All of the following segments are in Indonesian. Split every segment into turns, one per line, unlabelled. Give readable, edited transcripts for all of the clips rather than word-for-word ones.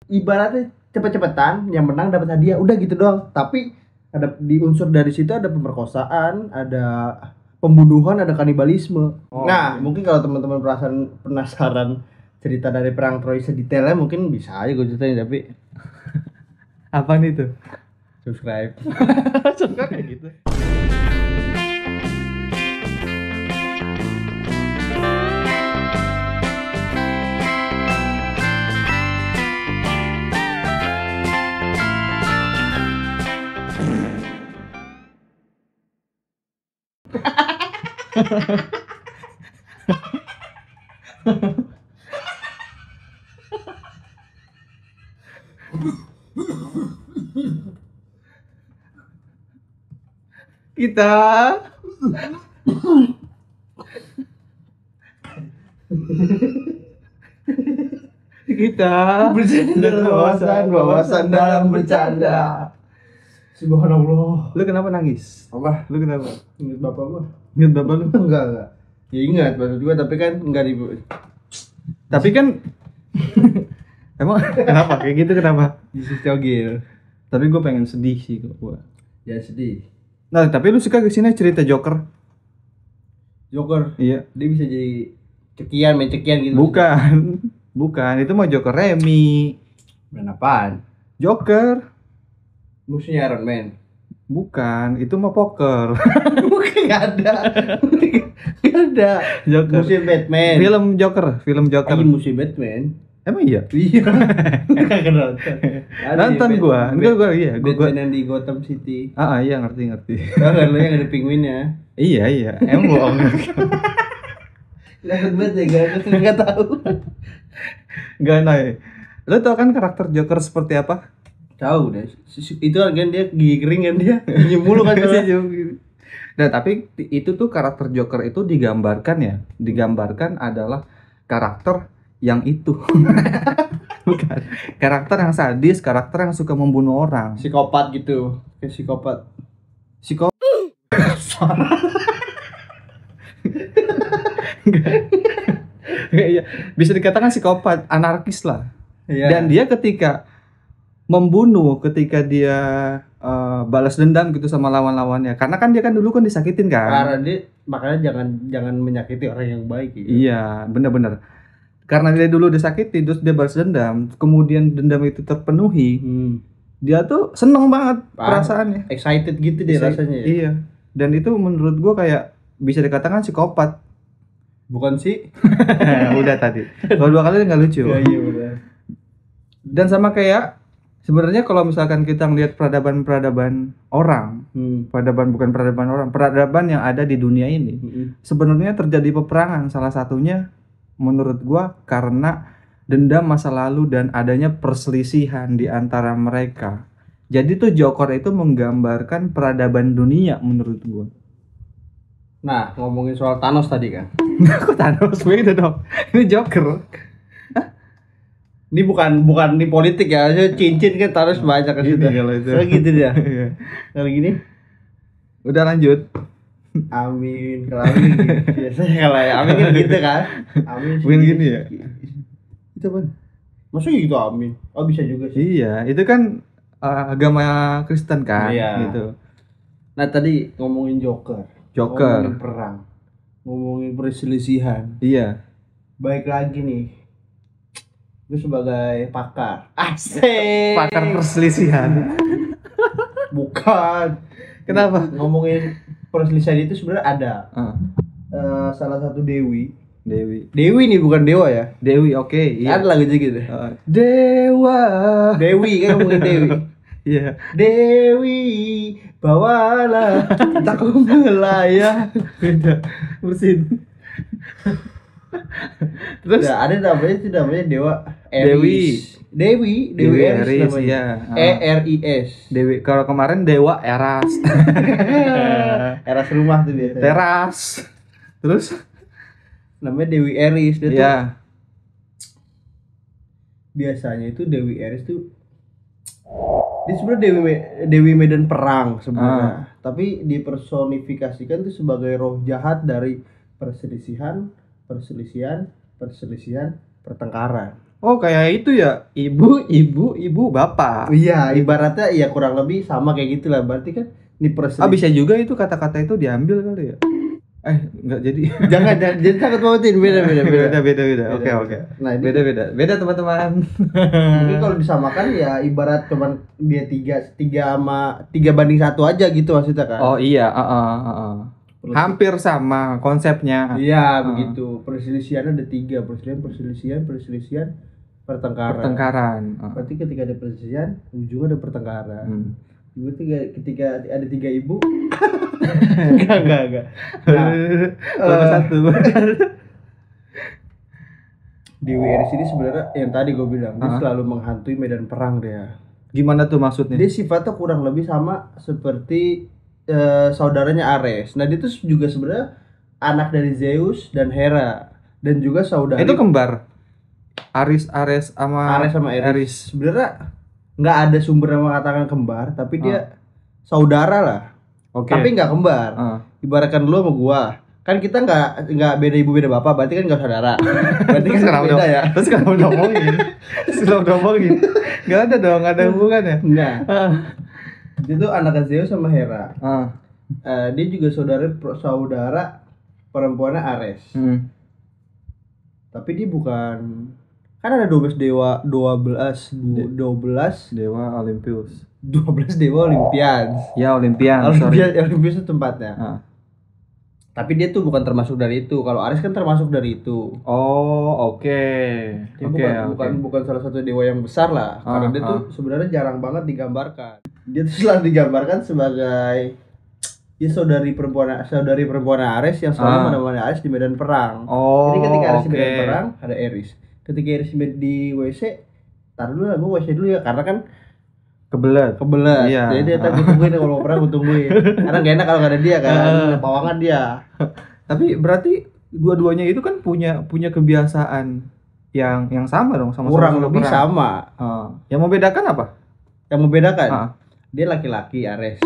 ibaratnya cepet-cepetan, yang menang dapat hadiah, udah gitu doang. Tapi ada di unsur dari situ ada pemerkosaan, ada pembunuhan, ada kanibalisme. Nah, mungkin kalau teman-teman penasaran cerita dari perang Troy sedetailnya mungkin bisa aja gue ceritain, tapi
Apa nih tuh?
subscribe.
Suka kayak gitu. Kita
Bercanda wawasan dalam bercanda. Subhanallah.
Lu kenapa nangis?
Apa?
Lu kenapa?
Ingat bapak gua?
Ingat bapak lu?
Enggak. Ya ingat maksud gua, tapi kan enggak di.
Tapi kan emang kenapa kayak gitu, kenapa?
Yesus cogil.
Tapi gue pengen sedih sih kalau gua.
Ya sedih.
Nah, tapi lu suka kesini cerita Joker?
Joker.
Iya.
Dia bisa jadi cekian, main cekian gitu.
Bukan. Bukan, itu mah Joker Remy.
Main apaan?
Joker.
Musuhnya Iron Man.
Bukan, itu mah poker.
Bukan, enggak ada. Enggak ada.
Joker.
Musuh Batman.
Film Joker.
Ayo musuh Batman.
Emang iya?
Iya. Enggak nonton.
Nonton gua. Enggak gua iya, gua.
Batman yang di Gotham City.
Iya ngerti.
Tahu kan lu yang ada penguinnya?
Iya. Emang bohong.
Takut banget ya, enggak tahu.
Enggak naik. Lu tau kan karakter Joker seperti apa?
Tahu deh. Itu kan dia gigi kering kan dia. Senyum mulu kan dia.
Nah, tapi itu tuh karakter Joker itu digambarkan adalah karakter yang itu. Bukan. Karakter yang sadis, karakter yang suka membunuh orang.
Psikopat gitu. Kayak psikopat.
Iya, bisa dikatakan psikopat, anarkis lah.
Iya.
Dan dia ketika membunuh, ketika dia balas dendam gitu sama lawan-lawannya, karena kan dia kan dulu kan disakitin kan.
Karena dia makanya jangan menyakiti orang yang baik gitu.
Iya, benar-benar. Karena dia dulu disakiti, terus dia balas dendam, kemudian dendam itu terpenuhi, dia tuh seneng banget perasaannya.
Excited gitu deh rasanya. Ya?
Iya. Dan itu menurut gua kayak bisa dikatakan psikopat.
Bukan sih?
Udah tadi. Kalau dua kali nggak lucu.
Iya udah.
Dan sama kayak sebenarnya kalau misalkan kita ngelihat peradaban orang, peradaban yang ada di dunia ini, sebenarnya terjadi peperangan, salah satunya menurut gua karena dendam masa lalu dan adanya perselisihan di antara mereka. Jadi tuh Joker itu menggambarkan peradaban dunia menurut gua.
Nah, ngomongin soal Thanos tadi kan.
Kok Thanos beda dong? Ini Joker.
Ini bukan di politik ya, cincin kan Thanos banyak kan
Gitu kalau itu.
So, gitu dia.
Iya.
Kalau gini,
Udah lanjut.
amin. Kalau amin gitu. Biasanya kalau ya amin kan gitu kan. Amin.
Bukan gini ya?
Itu apa? Maksudnya gitu amin. Oh bisa juga sih.
Iya, itu kan agama Kristen kan,
Iya.
gitu.
Nah tadi ngomongin Joker. Ngomongin perang. Ngomongin perselisihan.
Iya.
Baik lagi nih. Gue sebagai pakar. Asik.
Pakar perselisihan.
Bukan.
Kenapa?
Ngomongin perselisihan itu sebenarnya ada. Salah satu Dewi nih, bukan dewa ya.
Dewi, oke. Iya.
Ada lagunya gitu.
Dewa.
Dewi kan ngomongin Dewi.
Iya.
Dewi, bawalah aku melayang.
Beda. Bersin. Terus
Ada namanya Dewa
Dewi.
Dewi
Eris,
namanya.
iya.
ERIS.
Dewi. Kalau kemarin Dewa Eras.
Eras rumah tuh biasanya.
Teras. Terus
Namanya Dewi Eris dia tuh.
iya.
Biasanya itu Dewi Eris tuh dia sebenarnya Dewi Medan perang sebenarnya. Tapi dipersonifikasikan tuh sebagai roh jahat dari perselisihan, pertengkaran.
Oh kayak itu ya, ibu bapak.
Iya, ibaratnya ya kurang lebih sama kayak gitulah. Berarti kan ini
Bisa juga itu kata-kata itu diambil kali ya. Enggak jadi.
jangan jadi takut pautin beda.
Oke.
Nah, ini
Beda teman-teman.
mungkin kalau disamakan ya ibarat cuman dia tiga banding satu aja gitu maksudnya kan.
Oh iya, hampir sama konsepnya.
Iya, begitu. Perselisihan ada 3, perselisihan, pertengkaran. Berarti ketika ada perselisihan, ujungnya ada pertengkaran. Berarti ketika ada 3 ibu. enggak.
Nah, satu.
Di WRS ini sebenarnya yang tadi gue bilang, dia selalu menghantui medan perang dia.
Gimana tuh maksudnya?
Dia sifatnya kurang lebih sama seperti saudaranya Ares. Nah, dia tuh juga sebenarnya anak dari Zeus dan Hera dan juga saudara.
Itu kembar. Ares sama
Eris. Sebenarnya nggak ada sumber yang mengatakan kembar, tapi dia saudara lah.
Oke.
Tapi nggak kembar. Ibaratkan lu sama gua. Kan kita nggak beda ibu beda bapak, berarti kan nggak saudara. Berarti kan beda ya.
Terus kalau ngomongin. Nggak ada dong, ada hubungan ya?
Enggak. Dia tuh anak Zeus sama Hera. Dia juga saudara perempuannya Ares. Tapi dia bukan, kan ada 12 dewa
Olympus.
12 dewa Olympians.
Ya Olympian
itu tempatnya. Tapi dia tuh bukan termasuk dari itu. Kalau Ares kan termasuk dari itu.
Oh, oke.
Bukan salah satu dewa yang besar lah. Karena dia tuh sebenarnya jarang banget digambarkan. Dia tuh selalu digambarkan sebagai dia saudari perempuan Ares yang selalu menemani Ares di medan perang. Jadi ketika Ares di medan perang ada Eris. Ketika Eris di WC, taruh dulu lah, gue WC dulu ya, karena kan kebelet. Iya. Jadi dia gue tungguin kalau perang gue tungguin. Karena gak enak kalau gak ada dia kan, pawangan dia.
Tapi berarti dua-duanya itu kan punya kebiasaan yang sama dong, sama
kurang lebih perang. Sama.
Yang membedakan apa?
Yang membedakan dia laki-laki Ares.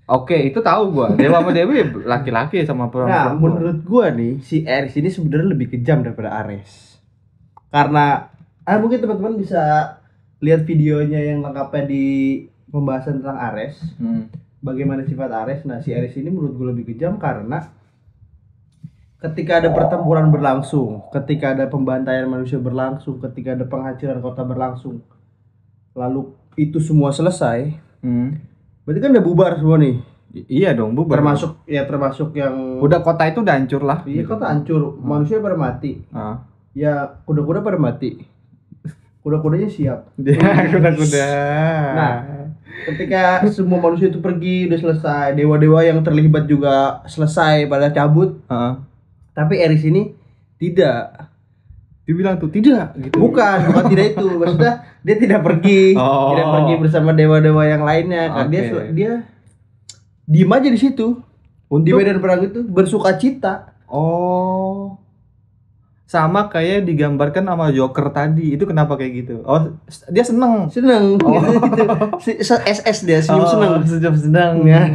Oke, itu tahu gua. Dewa sama Dewi laki-laki sama perempuan.
Nah, menurut gua nih si Ares ini sebenarnya lebih kejam daripada Ares. Karena mungkin teman-teman bisa lihat videonya yang lengkapnya di pembahasan tentang Ares. Bagaimana sifat Ares. Nah, si Ares ini menurut gua lebih kejam karena ketika ada pertempuran berlangsung, ketika ada pembantaian manusia berlangsung, ketika ada penghancuran kota berlangsung, lalu itu semua selesai, berarti kan udah bubar semua nih.
Iya dong, bubar.
Termasuk yang
udah kota itu udah hancur lah.
Iya, kota hancur, manusia pada mati. Ya kuda-kuda pada mati. Kuda-kudanya siap.
Kuda-kuda.
Nah, ketika semua manusia itu pergi udah selesai, dewa-dewa yang terlibat juga selesai pada cabut. Tapi Ares ini tidak.
Dibilang tuh tidak gitu.
Bukan tidak itu. Maksudnya dia tidak pergi. Tidak pergi bersama dewa-dewa yang lainnya. Karena dia diem aja di situ. Di medan perang itu bersukacita.
Sama kayak digambarkan sama Joker tadi. Itu kenapa kayak gitu? Dia seneng.
Gitu. SS dia senyum seneng. Ya.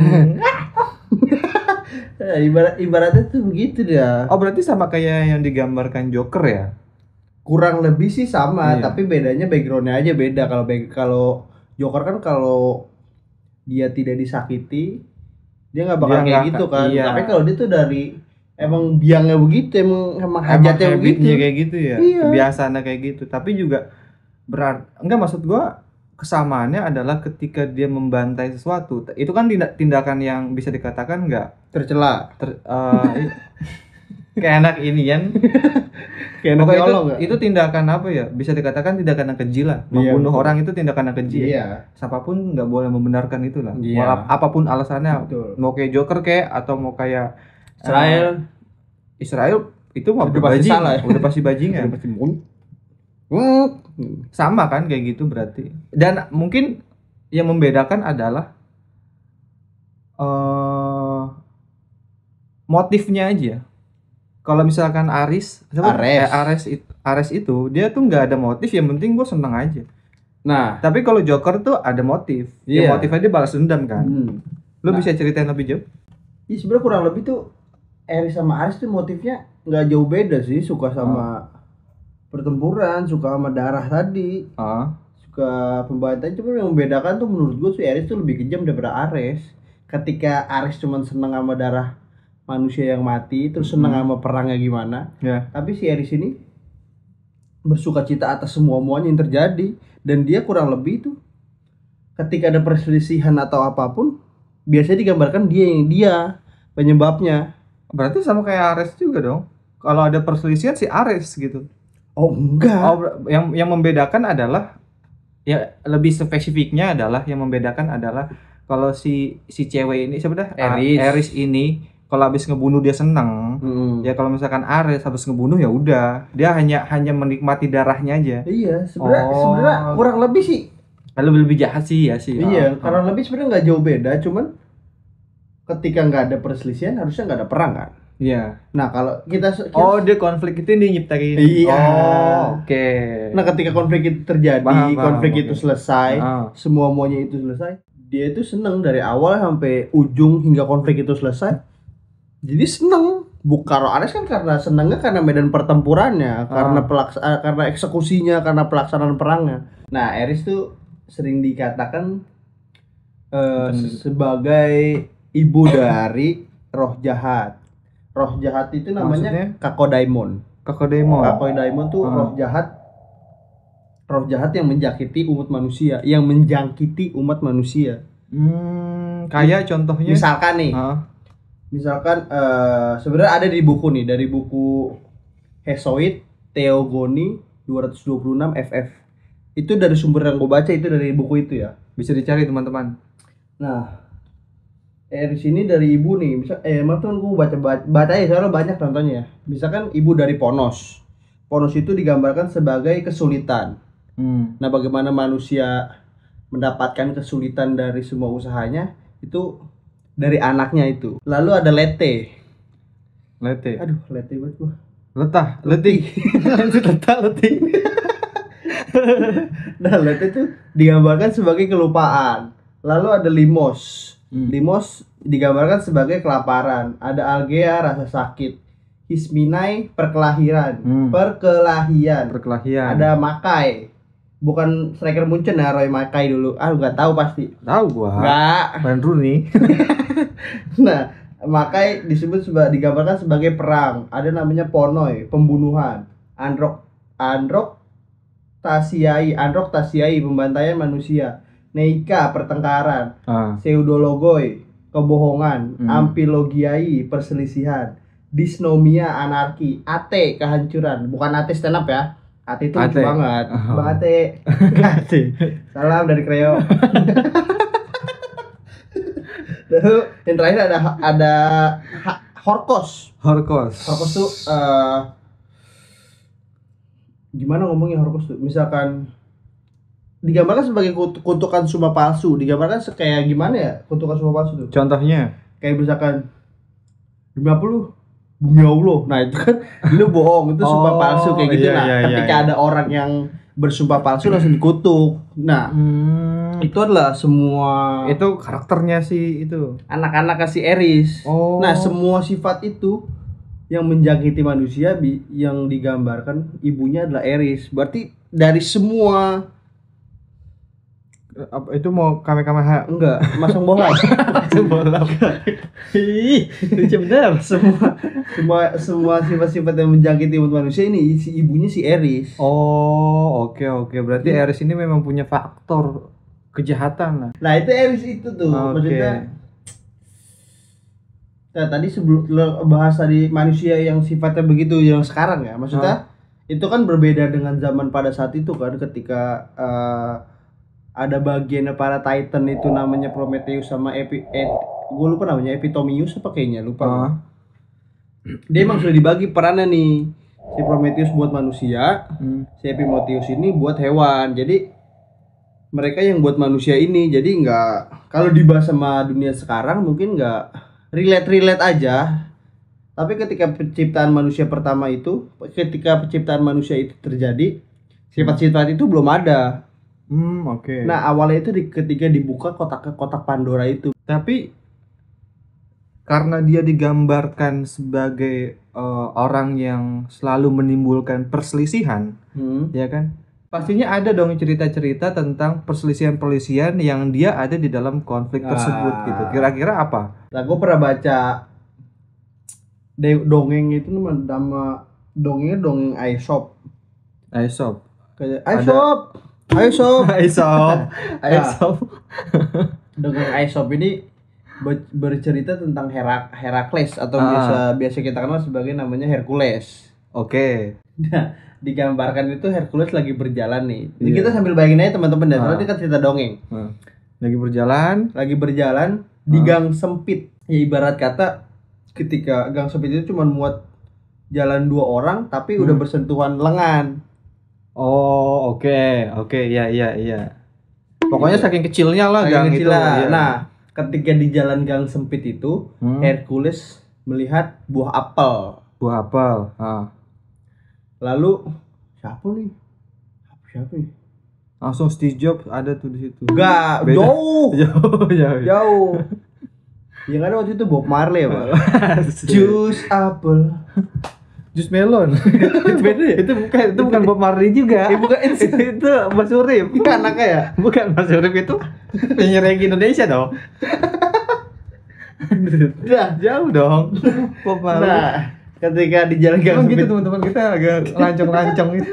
Ibaratnya tuh begitu dia.
Berarti sama kayak yang digambarkan Joker ya?
Kurang lebih sih sama, tapi bedanya backgroundnya aja beda. Kalau Joker kan kalau dia tidak disakiti, dia nggak bakal kayak gitu kan. Tapi kalau dia tuh dari emang biangnya begitu, emang hajatnya begitu.
Kayak gitu ya. Iya. Kebiasaannya kayak gitu. Tapi juga maksud gua kesamaannya adalah ketika dia membantai sesuatu, itu kan tindakan yang bisa dikatakan nggak
tercela.
Kayak anak ini kan. Itu tindakan apa ya? Bisa dikatakan tindakan yang keji lah. Membunuh orang itu tindakan yang keji.
Iya.
Siapapun nggak boleh membenarkan itu lah.
Iya.
Apapun alasannya.
Betul.
Mau kayak Joker kayak atau mau kayak Israel itu mah udah pasti bajingan. Sama kan kayak gitu berarti. Dan mungkin yang membedakan adalah motifnya aja. Kalau misalkan Ares itu dia tuh nggak ada motif, yang penting gue seneng aja. Nah, tapi kalau Joker tuh ada motif. Yang motifnya dia balas dendam kan. Lu bisa ceritain lebih jauh?
Iya, sebenarnya kurang lebih tuh Ares sama Ares tuh motifnya nggak jauh beda sih, suka sama pertempuran, suka sama darah tadi,
Ah,
suka pembantaian. Cuma yang membedakan tuh menurut gue si Ares tuh lebih kejam daripada Ares. Ketika Ares cuma seneng sama darah manusia yang mati, terus seneng sama perangnya gimana.
ya.
Tapi si Ares ini bersuka cita atas semua-muanya yang terjadi, dan dia kurang lebih tuh ketika ada perselisihan atau apapun biasanya digambarkan dia penyebabnya.
Berarti sama kayak Ares juga dong. Kalau ada perselisihan si Ares gitu.
Oh enggak.
Oh, yang membedakan adalah ya lebih spesifiknya adalah yang membedakan adalah kalau si cewek ini siapa dah? Ares ini kalau habis ngebunuh dia seneng. Ya kalau misalkan Ares habis ngebunuh ya udah, dia hanya menikmati darahnya aja.
Iya, sebenarnya kurang lebih sih.
Lebih jahat sih ya sih.
Iya, kurang lebih sebenarnya nggak jauh beda, cuman ketika nggak ada perselisihan harusnya nggak ada perang kan.
Iya.
Nah kalau kita
dia konflik itu nih nyiptain.
Iya.
Oke.
Nah ketika konflik itu terjadi, konflik itu selesai, semua-muanya itu selesai, dia itu seneng dari awal sampai ujung hingga konflik itu selesai. Jadi seneng. Kalau Ares kan karena senengnya karena medan pertempurannya, karena eksekusinya, karena pelaksanaan perangnya. Nah Ares tuh sering dikatakan sebagai ibu dari roh jahat. Roh jahat itu namanya Kakodaimon. Kakodaimon tuh roh jahat yang menjangkiti umat manusia,
Kayak contohnya
misalkan nih. Sebenarnya ada di buku nih, dari buku Hesoid Theogony 226 FF. Itu dari sumber yang gue baca, itu dari buku itu ya.
Bisa dicari teman-teman.
Nah, di sini dari ibu nih, teman gue baca ya, soalnya banyak contohnya. Misalkan ibu dari Ponos. Ponos itu digambarkan sebagai kesulitan. Nah, bagaimana manusia mendapatkan kesulitan dari semua usahanya itu dari anaknya itu. Lalu ada Lete. Aduh, Lete banget gua.
Letih.
Nah, Lete itu digambarkan sebagai kelupaan. Lalu ada Limos. Limos digambarkan sebagai kelaparan. Ada Algea, rasa sakit. Hisminai, perkelahian. Ada Makai. Bukan striker Munchen ya, Roy Makai dulu. Nggak tahu pasti.
Tahu gua.
Nggak.
Wayne Rooney.
Nah, Makai digambarkan sebagai perang. Ada namanya Ponoi, pembunuhan. Androk Tasiai, pembantaian manusia. Neika, pertengkaran. Pseudologoi, kebohongan. Ampilogiai, perselisihan. Dysnomia, anarki. Ate, kehancuran. Bukan Ate stand up ya. Ate itu lucu banget. Bang Ate. Salam dari Kreo. Lalu yang terakhir ada Horkos. Horkos tuh gimana ngomongnya Horkos tuh? Misalkan digambarkan sebagai kutukan sumpah palsu. Digambarkan kayak gimana ya kutukan sumpah palsu tuh?
Contohnya
kayak misalkan demi apa lu? Demi Allah. Nah itu kan lu bohong, itu sumpah palsu kayak gitu. Ketika ada orang yang bersumpah palsu langsung dikutuk. Nah itu adalah semua
itu karakternya sih itu
anak-anak kasih Ares. Nah semua sifat itu yang menjangkiti manusia yang digambarkan ibunya adalah Ares. Berarti dari semua
apa itu mau Kamehameha?
Enggak, masang bola.
Lucu bener.
Semua sifat-sifat yang menjangkiti manusia ini si ibunya si Ares.
Oke. Berarti Ares ini memang punya faktor kejahatan lah.
Nah itu Ares itu tuh maksudnya. Nah tadi sebelum bahas tadi manusia yang sifatnya begitu yang sekarang ya, maksudnya itu kan berbeda dengan zaman pada saat itu kan, ketika ada bagian para Titan itu namanya Prometheus sama gue lupa namanya Epitomius apa kayaknya lupa. Dia emang sudah dibagi perannya nih, si Prometheus buat manusia, si Epimetheus ini buat hewan. Jadi mereka yang buat manusia ini, jadi nggak, kalau dibahas sama dunia sekarang mungkin nggak relate aja. Tapi ketika penciptaan manusia pertama itu, ketika penciptaan manusia itu terjadi, sifat-sifat itu belum ada. Nah awalnya itu ketika dibuka kotak Pandora itu.
Tapi karena dia digambarkan sebagai orang yang selalu menimbulkan perselisihan, ya kan? Pastinya ada dong cerita-cerita tentang perselisihan-perselisihan yang dia ada di dalam konflik tersebut gitu. Kira-kira apa?
Nah, gue pernah baca dongeng itu nama dongengnya dongeng Aesop. Kayak Aesop. Dongeng Aesop ini bercerita tentang Herakles atau biasa kita kenal sebagai namanya Hercules.
Oke.
Nah, digambarkan itu Hercules lagi berjalan nih. Jadi kita sambil bayangin aja teman-teman, soalnya ini kan cerita dongeng.
Lagi berjalan
di gang sempit. Ya ibarat kata ketika gang sempit itu cuma muat jalan 2 orang tapi udah bersentuhan lengan.
Oh, oke, iya. Pokoknya saking kecilnya lah gang itu.
Ya. Nah, ketika di jalan gang sempit itu, Hercules melihat buah apel. Lalu siapa nih?
Langsung Steve Jobs ada tuh di situ.
Enggak, jauh. Jauh. Yang ada waktu itu Bob Marley ya, Pak. Jus apel.
Jus melon. Itu beda ya? Itu bukan Bob Marley juga.
Bukan
itu Mas Urip.
Itu anaknya ya?
Bukan Mas Urip itu penyanyi reggae Indonesia dong.
Udah
jauh dong. Bob Marley.
Nah, ketika di jalan gang
sempit gitu teman-teman kita agak lancong-lancong gitu.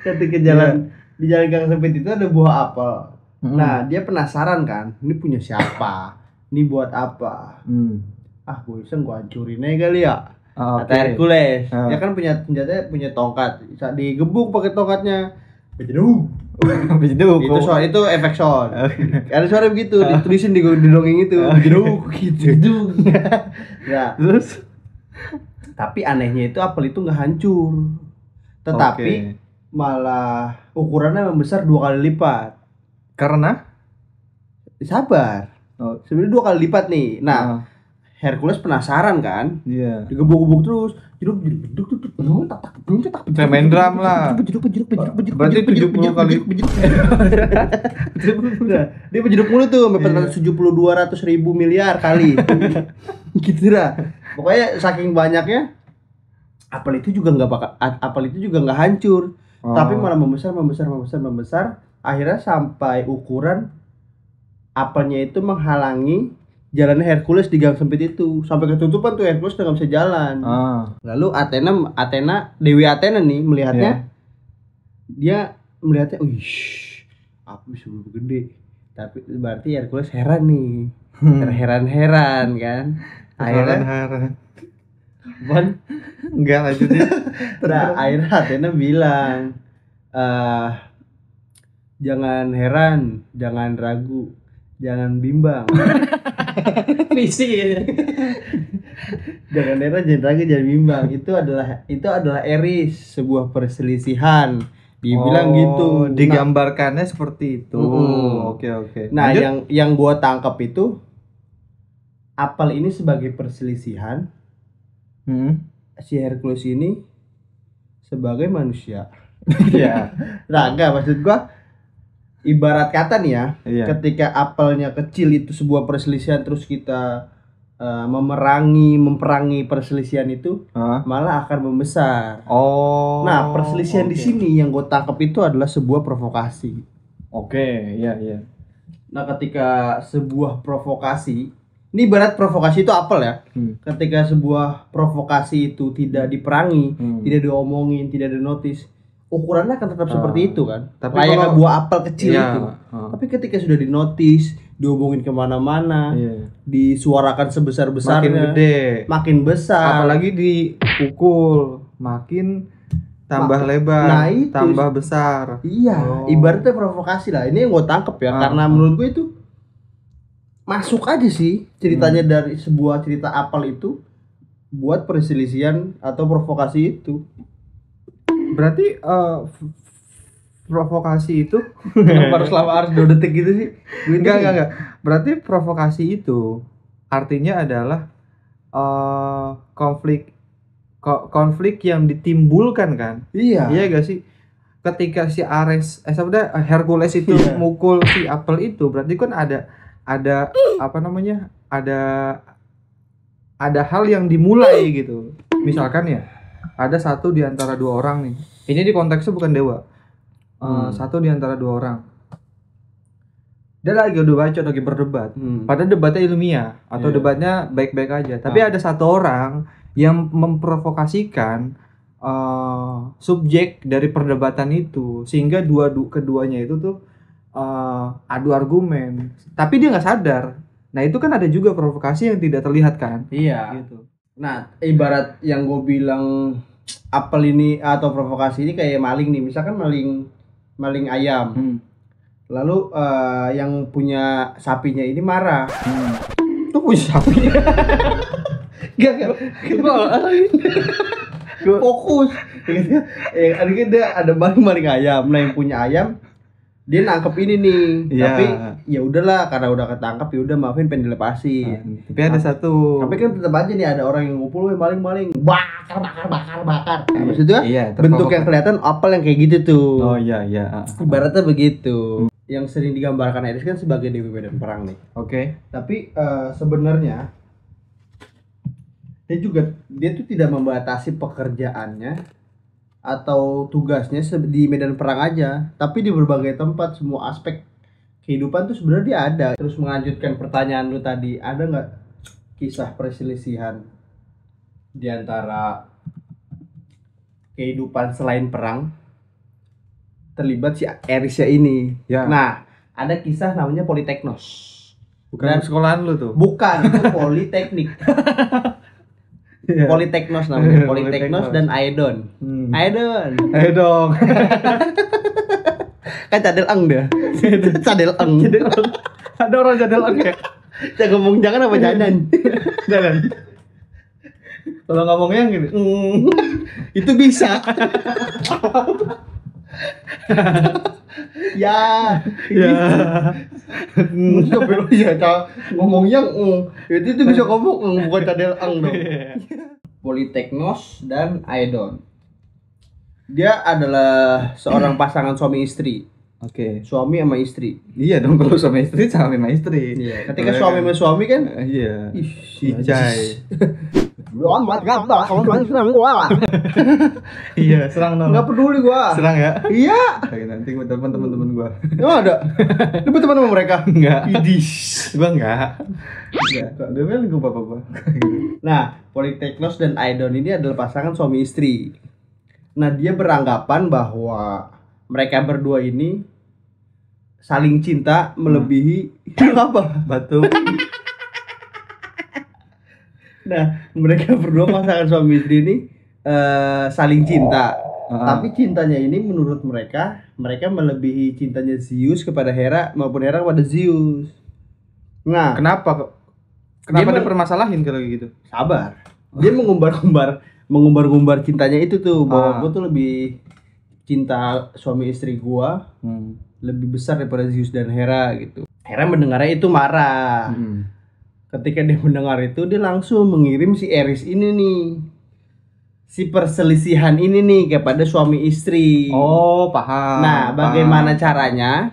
Ketika di jalan gang sempit itu ada buah apel. Nah, dia penasaran kan, ini punya siapa? Ini buat apa? Gue iseng gue hancurin aja kali ya. Kata Hercules. Dia kan punya senjata, punya tongkat. Bisa digebuk pakai tongkatnya. Bejeduk. Itu efek sound. Ada suara begitu, ditulisin di dongeng itu. Bejeduk gitu. Nah,
terus
tapi anehnya itu apel itu nggak hancur. Tetapi malah ukurannya membesar 2 kali lipat.
Karena
sabar. Sebenarnya 2 kali lipat nih. Nah, Hercules penasaran kan?
Iya.
Digebuk-gebuk terus. Jeduk.
Main drum lah. Berarti 70 kali.
Nah, dia berjeduk mulu tuh sampai 472 ribu miliar kali. Gitu dah. Pokoknya saking banyaknya apel itu juga nggak hancur. Tapi malah membesar. Akhirnya sampai ukuran apelnya itu menghalangi jalannya Hercules di gang sempit itu. Sampai ketutupan tuh Hercules udah gak bisa jalan. Lalu Dewi Athena nih melihatnya. Dia melihatnya, apa bisa gede. Tapi berarti Hercules heran nih. Heran kan.
Akhirnya enggak lanjutin.
Nah, akhirnya Athena bilang, jangan heran, jangan ragu, jangan bimbang.
Visi ya.
Jangan heran, jangan ragu, jangan bimbang. Itu adalah Eris, sebuah perselisihan. Dibilang gitu.
Digambarkannya seperti itu. Oke.
Nah, yang gua tangkap itu apel ini sebagai perselisihan. Si Hercules ini sebagai manusia.
Iya.
Nah, enggak, maksud gua ibarat kata nih ya, ketika apelnya kecil itu sebuah perselisihan, terus kita memperangi perselisihan itu, malah akan membesar. Nah, perselisihan di sini yang gue tangkap itu adalah sebuah provokasi.
Iya.
Nah, ketika sebuah provokasi, ini ibarat provokasi itu apel ya. Ketika sebuah provokasi itu tidak diperangi, tidak diomongin, tidak dinotis, ukurannya akan tetap seperti itu kan. Layaknya buah apel kecil itu. Tapi ketika sudah dinotis, diomongin kemana-mana, disuarakan sebesar-besarnya, makin besar.
Apalagi dipukul, makin tambah lebar, tambah besar.
Iya, ibaratnya provokasi lah. Ini yang gue tangkep ya, karena menurut gue itu masuk aja sih ceritanya dari sebuah cerita apel itu buat perselisihan atau provokasi itu.
Berarti provokasi itu
harus 2 detik gitu sih.
Enggak. Berarti provokasi itu artinya adalah konflik yang ditimbulkan kan? Iya gak sih? Ketika si Hercules itu mukul si apel itu, berarti kan ada ada hal yang dimulai gitu. Misalkan ya, ada satu di antara dua orang nih. Ini di konteksnya bukan dewa. Satu di antara dua orang. Dia lagi udah bacot, lagi berdebat. Padahal debatnya ilmiah atau debatnya baik-baik aja. Tapi ada satu orang yang memprovokasikan subjek dari perdebatan itu, sehingga keduanya itu tuh adu argumen. Tapi dia nggak sadar. Nah itu kan ada juga provokasi yang tidak terlihat kan?
Iya.
Gitu.
Nah, ibarat yang gue bilang apel ini atau provokasi ini kayak maling nih. Misalkan maling ayam. Lalu yang punya sapinya ini marah.
Tuh punya sapi.
Gak. Fokus. Ada dia ada maling ayam. Nah, yang punya ayam dia nangkep ini nih. Tapi ya udahlah, karena udah ketangkep ya udah, maafin, pengen dilepasin.
Tapi ada satu.
Tapi kan tetap aja nih ada orang yang ngumpul, maling bakar. Nah, maksudnya bentuk yang kelihatan apel yang kayak gitu tuh.
Oh iya.
Ibaratnya begitu. Yang sering digambarkan Eris kan sebagai dewi medan perang nih.
Oke.
Tapi sebenarnya dia tuh tidak membatasi pekerjaannya atau tugasnya di medan perang aja, tapi di berbagai tempat, semua aspek kehidupan tuh sebenarnya dia ada. Terus melanjutkan pertanyaan lu tadi, ada nggak kisah perselisihan di antara kehidupan selain perang terlibat si Erisya ini?
Ya.
Nah, ada kisah namanya Politeknos.
Bukan sekolahan lu tuh?
Bukan, itu Politeknik. Politeknos namanya, Politeknos dan Aedon. Aedon.
Ayo dong.
Kan cadel eng dia. Cadel eng.
Ada orang cadel eng ya?
Jangan ngomong jangan apa jalan.
Jalan. Kalau ngomongnya gini,
Itu bisa. Ya. Ngomongnya itu bisa ngomong bukan cadel eng dong. Politeknos dan Aedon. Dia adalah seorang pasangan suami istri.
Oke.
Suami sama istri.
Iya dong, kalau sama istri sama istri.
Iya. Ketika suami sama suami kan?
Iya.
Ijai.
Iya, serang dong.
Enggak peduli gua.
Serang ya?
Iya.
Oke, nanti gua telepon teman-teman gua.
Emang ada? Lu berteman sama mereka?
Enggak.
Idis.
Gua enggak. Dia bilang gua bapak gua.
Nah, Politeknos dan Aedon ini adalah pasangan suami istri. Nah, dia beranggapan bahwa mereka berdua ini saling cinta melebihi apa?
Batu.
Nah, mereka berdua pasangan suami istri ini saling cinta. Tapi cintanya ini menurut mereka melebihi cintanya Zeus kepada Hera maupun Hera kepada Zeus. Nah,
Kenapa dia permasalahin kalau gitu?
Sabar. Dia mengumbar-ngumbar cintanya itu tuh, bahwa gue tuh lebih cinta suami istri gua lebih besar daripada Zeus dan Hera gitu. Hera mendengarnya itu marah. Ketika dia mendengar itu, dia langsung mengirim si Eris ini nih, si perselisihan ini nih kepada suami istri.
Oh, paham.
Nah, bagaimana caranya?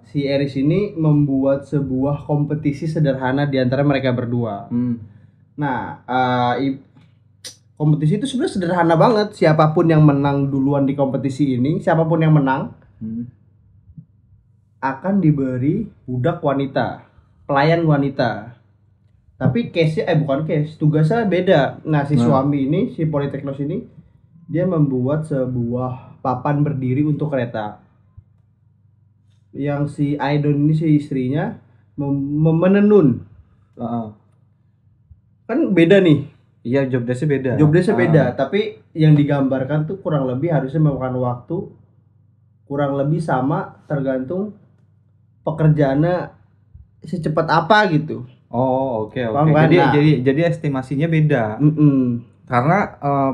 Si Eris ini membuat sebuah kompetisi sederhana di antara mereka berdua. Nah, kompetisi itu sebenarnya sederhana banget. Siapapun yang menang duluan di kompetisi ini, siapapun yang menang akan diberi budak wanita, pelayan wanita. Tapi case-nya bukan case, tugasnya beda. Nah, si suami ini, si Politeknos ini, dia membuat sebuah papan berdiri untuk kereta. Yang si Aedon ini, si istrinya, menenun. Kan beda nih.
Iya, job desk-nya beda.
Job desk-nya beda, tapi yang digambarkan tuh kurang lebih harusnya memakan waktu kurang lebih sama, tergantung pekerjaannya secepat apa gitu.
Oh, oke.
Kan?
Jadi estimasinya beda. Karena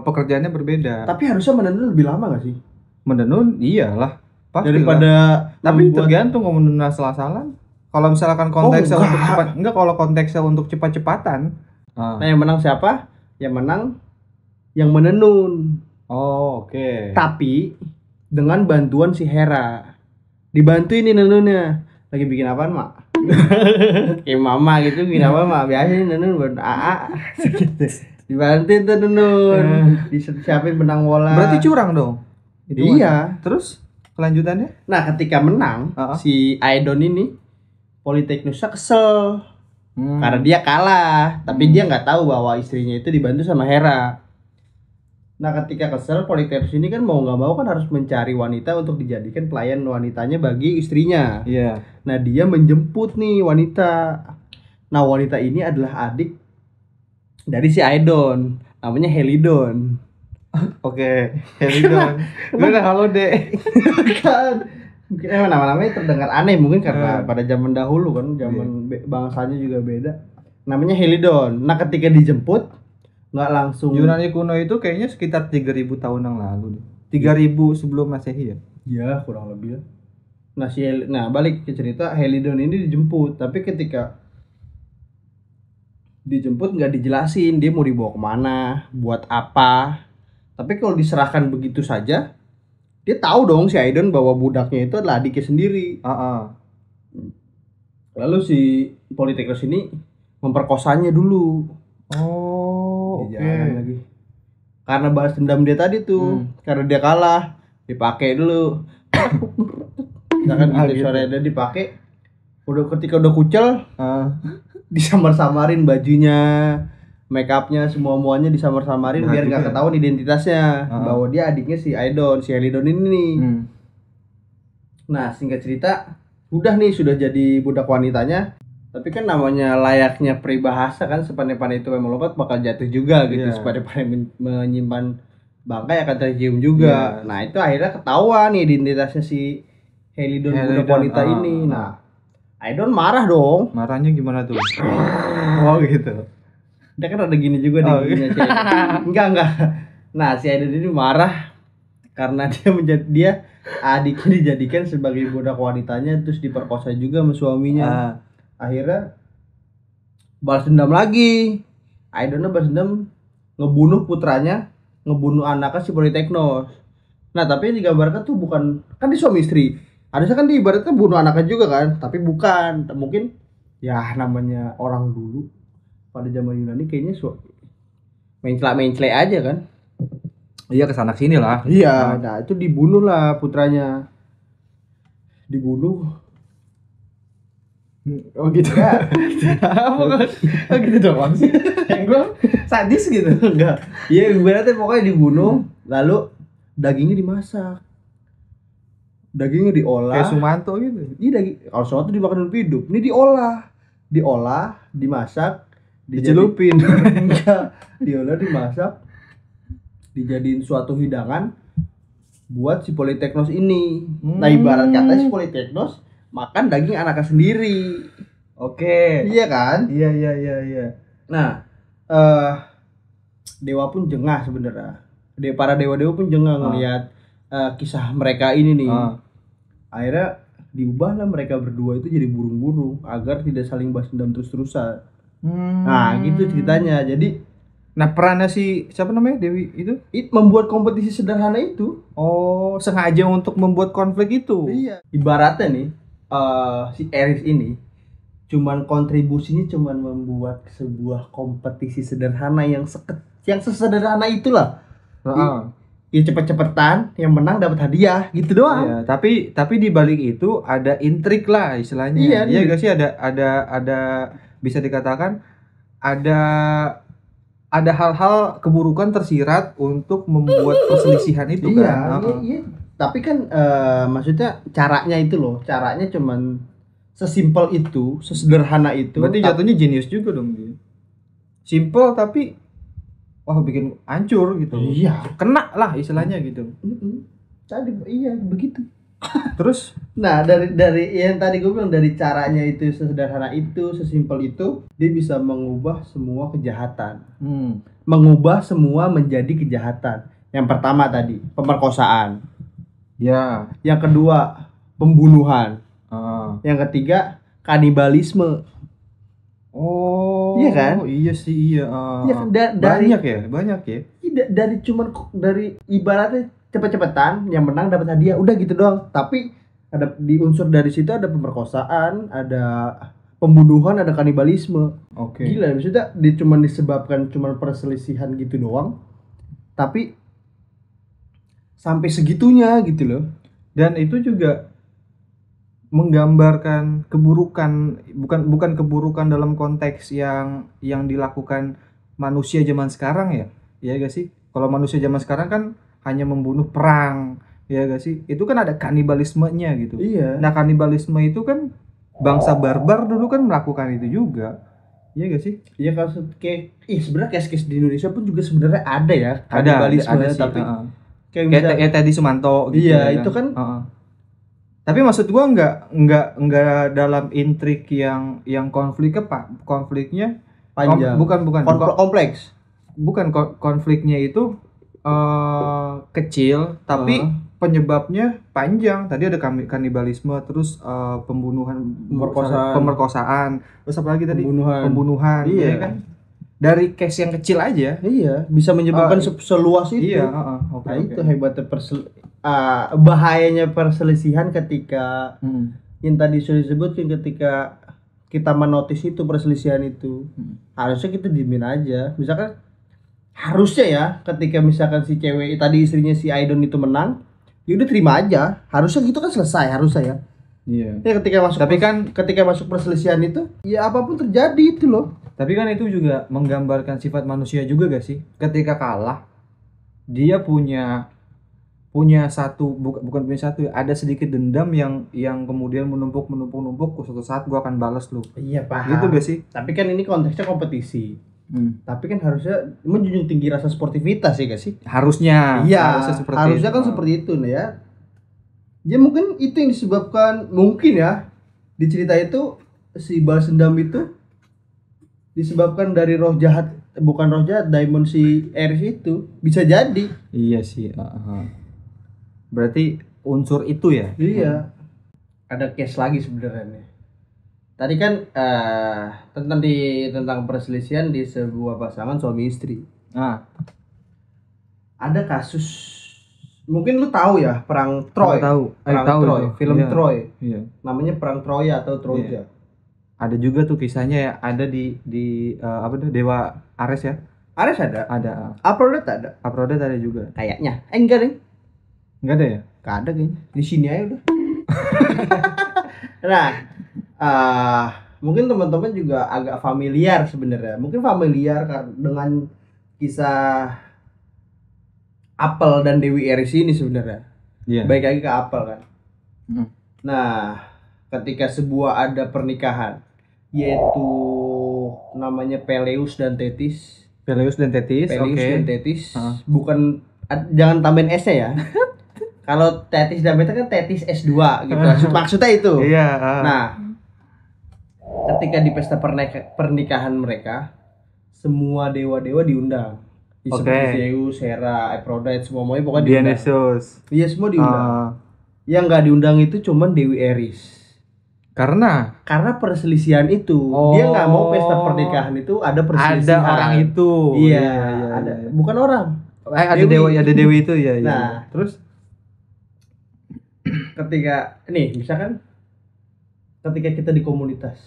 pekerjaannya berbeda.
Tapi harusnya menenun lebih lama gak sih?
Menenun iyalah. Pasti
daripada
tapi tergantung kalau menenun asal-asalan. Kalau misalkan konteksnya untuk cepat, kalau konteksnya untuk cepat-cepatan.
Nah, yang menang siapa? Yang menang yang menenun.
Oh, oke.
Tapi dengan bantuan si Hera. Dibantu ini nenunnya. Lagi bikin apaan, Mak? Kayak mama gitu, gini apa mah biasanya Nun buat AA gitu. Dibantuin tuh Nun, disiapin benang bola.
Berarti curang dong.
Iya.
Terus kelanjutannya?
Nah, ketika menang si Aedon ini Politeknusnya kesel karena dia kalah, tapi dia nggak tahu bahwa istrinya itu dibantu sama Hera. Nah, ketika kesel, Politeknus ini kan mau nggak mau kan harus mencari wanita untuk dijadikan pelayan wanitanya bagi istrinya.
Iya.
Nah, dia menjemput nih wanita. Nah, wanita ini adalah adik dari si Aedon, namanya Helidon.
Oke, Helidon. Gue udah halo deh.
Kan mungkin nama-namanya terdengar aneh mungkin karena pada zaman dahulu kan, zaman bangsanya juga beda. Namanya Helidon. Nah, ketika dijemput nggak langsung.
Yunani kuno itu kayaknya sekitar 3000 tahun yang lalu deh. 3000 sebelum Masehi ya?
Ya, kurang lebih ya. Nah, balik ke cerita, Helidon ini dijemput, tapi ketika dijemput nggak dijelasin dia mau dibawa kemana, buat apa. Tapi kalau diserahkan begitu saja, dia tahu dong si Aedon bahwa budaknya itu adalah adiknya sendiri. Lalu si Politeknus ini memperkosanya dulu.
Oke.
Lagi. Karena balas dendam dia tadi tuh, karena dia kalah, dipakai dulu. Jangan gitu suaranya dipakai. Ketika udah kucel, disamar-samarin bajunya, make upnya, semua-muanya disamar-samarin biar nggak ketahuan identitasnya bahwa dia adiknya si Aedon, si Helidon ini nih. Nah, singkat cerita, sudah jadi budak wanitanya. Tapi kan namanya layaknya peribahasa kan, sepandai-pandai itu yang melompat bakal jatuh juga gitu. Sepandai-pandai menyimpan bangkai akan tercium juga. Nah, itu akhirnya ketahuan nih identitasnya si Helidon budak wanita ini. Nah, Aedon marah dong.
Marahnya gimana tuh? Oh gitu.
Dia kan ada gini juga di si enggak. Nah, si Aedon ini marah karena dia adiknya dijadikan sebagai budak wanitanya, terus diperkosa juga sama suaminya. Akhirnya balas dendam lagi. Aedon balas dendam, ngebunuh putranya, ngebunuh anaknya si Politeknos. Nah, tapi yang digambarkan tuh bukan, kan di suami istri. Harusnya kan diibaratkan bunuh anaknya juga kan, tapi bukan. Mungkin ya namanya orang dulu pada zaman Yunani kayaknya mencela-mencela aja kan.
Iya, kesana sini lah.
Iya, nah itu dibunuh lah putranya. Dibunuh. Oh gitu ya.
Oh gitu doang sih.
Yang gue sadis gitu. Enggak. Iya, ibaratnya pokoknya dibunuh, lalu dagingnya dimasak. Dagingnya diolah.
Kayak Sumanto gitu.
Iya, daging. Kalau Sumanto dimakan hidup. Ini diolah, dimasak,
dicelupin.
Enggak. Diolah, dimasak, dijadiin suatu hidangan buat si Politeknos ini. Nah, ibarat katanya si Politeknos makan daging anaknya sendiri.
Oke.
Iya kan?
Iya.
Nah, dewa pun jengah sebenarnya. Para dewa-dewa pun jengah ngelihat kisah mereka ini nih. Akhirnya diubahlah mereka berdua itu jadi burung-burung agar tidak saling balas dendam terus-terusan. Nah, gitu ceritanya. Jadi,
perannya si siapa namanya Dewi itu?
Membuat kompetisi sederhana itu.
Oh, sengaja untuk membuat konflik itu.
Iya. Ibaratnya nih, si Eris ini kontribusinya cuman membuat sebuah kompetisi sederhana yang sesederhana itulah. Ya cepet-cepetan, yang menang dapat hadiah gitu doang.
Iya, tapi di balik itu ada intrik lah istilahnya. Iya gak sih, ada bisa dikatakan ada hal-hal keburukan tersirat untuk membuat perselisihan itu kan.
Iya. Tapi kan maksudnya caranya itu loh, caranya cuman sesimpel itu, sesederhana itu.
Berarti jatuhnya jenius juga dong dia. Simple tapi bikin hancur gitu.
Iya.
Kena lah istilahnya gitu.
Tadi iya begitu.
Terus,
nah dari yang tadi gue bilang, dari caranya itu sesederhana itu, sesimpel itu, dia bisa mengubah semua kejahatan. Mengubah semua menjadi kejahatan. Yang pertama tadi pemerkosaan.
Ya.
Yang kedua pembunuhan. Yang ketiga kanibalisme.
Oh,
iya kan?
Iya sih, iya.
Iya kan,
banyak ya.
Dari ibaratnya cepet-cepetan yang menang dapat hadiah, udah gitu doang. Tapi ada di unsur dari situ ada pemerkosaan, ada pembunuhan, ada kanibalisme.
Oke.
Gila, maksudnya cuma disebabkan cuma perselisihan gitu doang. Tapi sampai segitunya gitu loh.
Dan itu juga menggambarkan keburukan, bukan keburukan dalam konteks yang dilakukan manusia zaman sekarang ya. Iya gak sih? Kalau manusia zaman sekarang kan hanya membunuh perang, ya gak sih? Itu kan ada kanibalismenya gitu.
Iya.
Nah, kanibalisme itu kan bangsa barbar dulu kan melakukan itu juga. Iya gak sih?
Iya, kayak sebenarnya case-case di Indonesia pun juga sebenarnya ada ya kanibalisme,
ada sih,
tapi
kayak
kayak
Teddy Sumanto gitu.
iya,
ya
itu kan
tapi maksud gua nggak dalam intrik yang konfliknya
panjang.
bukan
Kompleks.
konfliknya itu kecil tapi penyebabnya panjang. Tadi ada kanibalisme, terus pembunuhan, pemerkosaan, terus apa lagi tadi? Pembunuhan.
Iya
ya kan? Dari case yang kecil aja.
Iya, bisa menyebabkan seluas itu.
Iya,
Nah, itu hebatnya bahayanya perselisihan ketika yang tadi sudah disebutkan, ketika kita menotis itu perselisihan itu. Harusnya kita diemin aja. Misalkan harusnya ya, ketika misalkan si cewek tadi istrinya si Aidon itu menang, ya udah terima aja. Harusnya gitu kan selesai, harusnya ya.
Iya.
Ya ketika masuk perselisihan itu, ya apapun terjadi itu loh.
Tapi kan itu juga menggambarkan sifat manusia juga gak sih? Ketika kalah, dia punya satu, bukan punya satu, ada sedikit dendam yang kemudian menumpuk suatu saat gua akan balas lu.
Iya, paham.
Gitu gak sih?
Tapi kan ini konteksnya kompetisi. Tapi kan harusnya menjunjung tinggi rasa sportivitas ya gak sih?
Harusnya.
Iya, harusnya kan seperti itu nah ya. Ya mungkin itu yang disebabkan, mungkin ya, di cerita itu si balas dendam itu disebabkan dari roh jahat, bukan roh jahat, daimon si Eris itu. Bisa jadi.
Iya sih. Berarti unsur itu ya?
Iya. Ada case lagi sebenarnya nih. Tadi kan tentang perselisihan di sebuah pasangan suami istri. Ada kasus, mungkin lu tahu ya, perang Troy. Perang Troy, itu. Film iya. Troy. Iya. Namanya Perang Troya atau Troja. Iya.
Ada juga tuh kisahnya ya, ada di Dewa Ares ya?
Ares ada. Aphrodite ada.
Aphrodite ada juga.
Kayaknya. Enggak deh.
Enggak ada ya?
Enggak ada kayaknya. Di sini aja udah. Nah, mungkin teman-teman juga agak familiar sebenarnya. Mungkin familiar dengan kisah Apel dan Dewi Eris ini sebenarnya. Yeah. Baik lagi ke Apel kan. Nah, ketika ada pernikahan, yaitu namanya Peleus dan Thetis. Bukan, jangan tambahin S-nya ya. Kalau Thetis dan Beta kan Thetis S2 gitu. Maksudnya itu.
Iya.
Nah, ketika di pesta pernikahan mereka, semua dewa-dewa diundang. Seperti Zeus, Hera, Aphrodite, semuanya pokoknya diundang.
Dionysus.
Iya, semua diundang. Yang nggak diundang itu cuman Dewi Eris. Karena perselisihan itu. Dia nggak mau pesta pernikahan itu ada perselisihan.
Ada orang itu.
Iya, ada. Bukan orang.
Ada Dewi itu ya.
Nah, terus misalkan ketika kita di komunitas,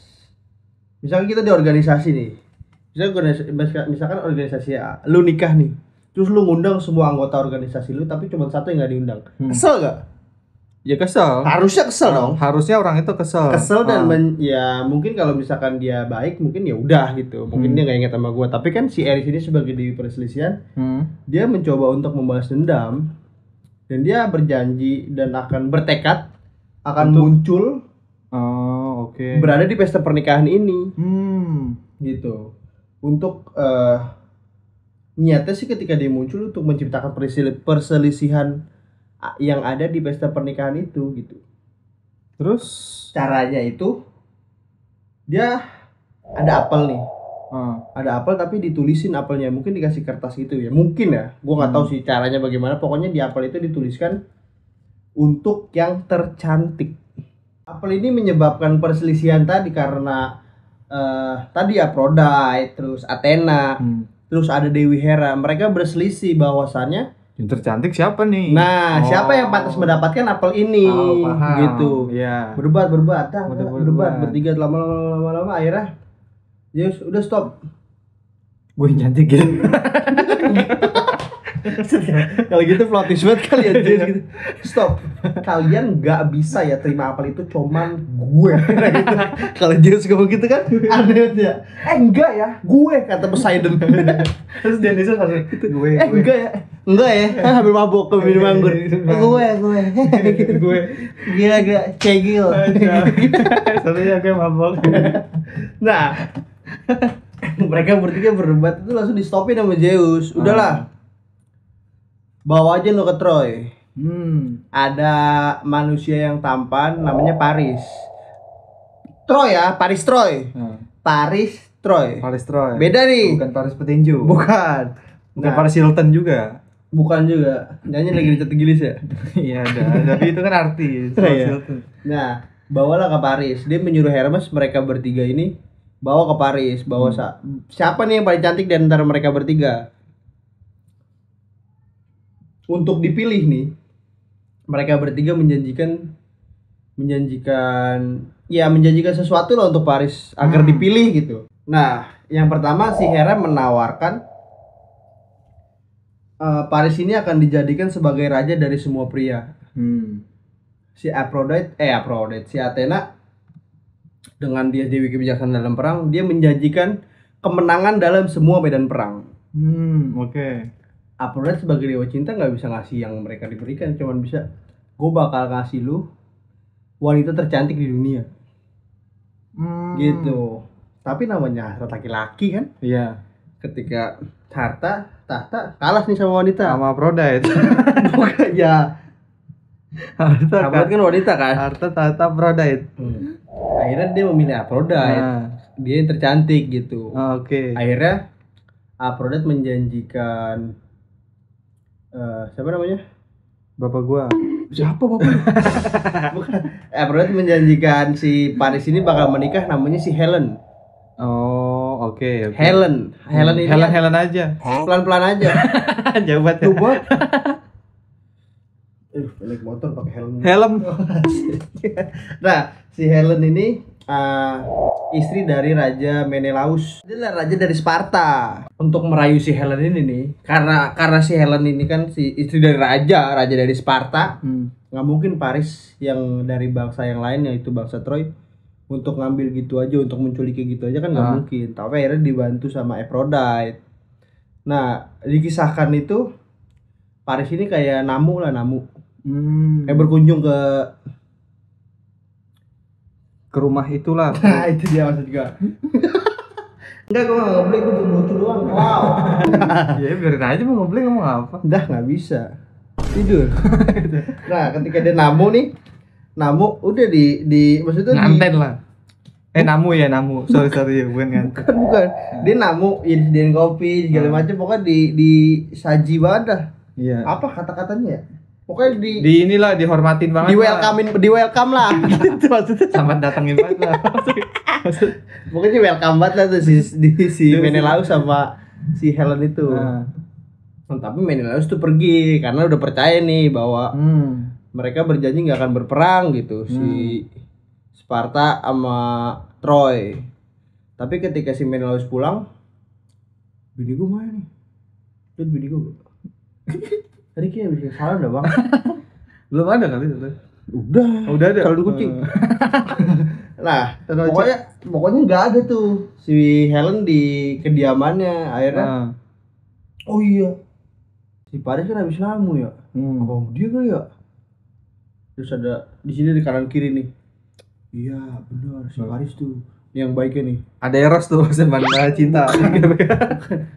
misalkan kita di organisasi nih, misalkan organisasi A, lu nikah nih, terus lu ngundang semua anggota organisasi lu, tapi cuma satu yang nggak diundang, kesel gak?
Ya kesel.
Harusnya kesel dong.
Harusnya orang itu kesel.
Dan ya mungkin kalau misalkan dia baik, mungkin ya udah gitu, mungkin dia nggak ingat sama gua, tapi kan si Eris ini sebagai dewi perselisihan, dia mencoba untuk membalas dendam. Dan dia berjanji dan akan bertekad akan muncul berada di pesta pernikahan ini gitu, untuk niatnya sih ketika dia muncul untuk menciptakan perselisihan yang ada di pesta pernikahan itu gitu.
Terus
caranya itu dia ada apel nih. Ada apel tapi ditulisin apelnya, mungkin dikasih kertas gitu ya, mungkin ya, gua nggak tahu sih caranya bagaimana, pokoknya di apel itu dituliskan untuk yang tercantik. Apel ini menyebabkan perselisihan tadi karena tadi Aphrodite, terus Athena, terus ada Dewi Hera, mereka berselisih bahwasannya
Yang tercantik siapa nih?
Nah, siapa yang pantas mendapatkan apel ini?
Paham.
Gitu.
Iya.
Berdebat, berdebat bertiga lama-lama akhirnya Zeus udah stop.
Gue yang cantik gitu.
Kalau gitu plot twist banget kali ya Zeus gitu. Stop. Kalian nggak bisa ya terima apel itu cuman gue. Gitu. Kalau Zeus ngomong gitu kan aneh ya. Enggak ya, gue kata Poseidon.
Terus Dionysus langsung gue.
Enggak ya. Enggak ya. Hampir mabuk ke minum anggur. Gue.
Gue.
Gila cegil.
Satunya gue mabok.
Nah, mereka bertiga berdebat itu langsung di stopin sama Zeus. Udahlah. Bawa aja lo ke Troy. Ada manusia yang tampan namanya Paris. Troy ya, Paris Troy. Paris Troy. Beda nih.
Bukan Paris petinju.
Bukan.
Bukan Paris Hilton juga.
Bukan juga. Nyanyi lagi di Gilis ya?
Iya ada. Tapi itu kan artis. Paris Hilton.
Nah, bawalah ke Paris. Dia menyuruh Hermes mereka bertiga ini bawa ke Paris. Bawa siapa nih yang paling cantik di antara mereka bertiga? Untuk dipilih nih, mereka bertiga menjanjikan sesuatu lah untuk Paris agar dipilih gitu. Nah, yang pertama si Hera menawarkan Paris ini akan dijadikan sebagai raja dari semua pria. Si si Athena dengan dia Dewi kebijaksanaan dalam perang, dia menjanjikan kemenangan dalam semua medan perang.
Oke.
Aphrodite sebagai dewa cinta nggak bisa ngasih yang mereka diberikan, cuman bisa gue bakal ngasih lu wanita tercantik di dunia. Gitu. Tapi namanya hasrat laki-laki kan?
Iya.
Ketika tahta kalah nih sama wanita.
Sama Aphrodite.
Bukan ya. Aphrodite kan wanita kan?
Harta tahta Aphrodite.
Akhirnya dia memilih Aphrodite. Dia yang tercantik gitu.
Oke.
Akhirnya Aphrodite menjanjikan siapa namanya?
Bapak gua.
Siapa bapak? Bukan. Aphrodite menjanjikan si Paris ini bakal menikah, namanya si Helen.
Oh, oke.
Helen ini
Helen aja.
Pelan-pelan aja.
Jauh banget.
Coba. Naik motor pakai
helm.
Nah, si Helen ini istri dari Raja Menelaus. Dia adalah raja dari Sparta. Untuk merayu si Helen ini nih, karena si Helen ini kan si istri dari raja dari Sparta, nggak mungkin Paris yang dari bangsa yang lain yaitu bangsa Troy untuk ngambil gitu aja, untuk menculik gitu aja kan nggak mungkin. Tapi akhirnya dibantu sama Aphrodite. Nah, dikisahkan itu Paris ini kayak namu. Kayak berkunjung ke
rumah itulah.
Nah, itu dia maksud gua. Enggak, gua enggak ngeblank, gua cuma lucu doang. Wow.
Ya biarin aja mau ngeblank ngomong apa.
Dah enggak bisa. Tidur. Nah, ketika dia namu udah di maksudnya
nganten lah. Namu. Sorry, bukan nganten.
Bukan. Dia namu, disediain kopi, segala macam, pokoknya di saji banget dah.
Iya.
Apa kata-katanya ya? Pokoknya
di inilah dihormatin banget.
Di welcome lah. Itu maksudnya.
Selamat datangin banget lah.
Pokoknya welcome banget lah tuh si Menelaus sama si Helen itu. Tapi Menelaus tuh pergi karena udah percaya nih bahwa mereka berjanji nggak akan berperang gitu, si Sparta sama Troy. Tapi ketika si Menelaus pulang, bini gue mana nih? Lihat bini gue. Tadi kayak bisa salah dah bang.
Belum ada kali itu.
Udah ada. Kalau kucing. Nah, pokoknya nggak ada tuh si Helen di kediamannya. Akhirnya, oh iya, si Paris kan habis namu ya. Apa dia kali ya? Terus ada di sini di kanan kiri nih. Iya benar, si Paris tuh yang baiknya nih.
Ada Eros tuh, Sembanda Cinta.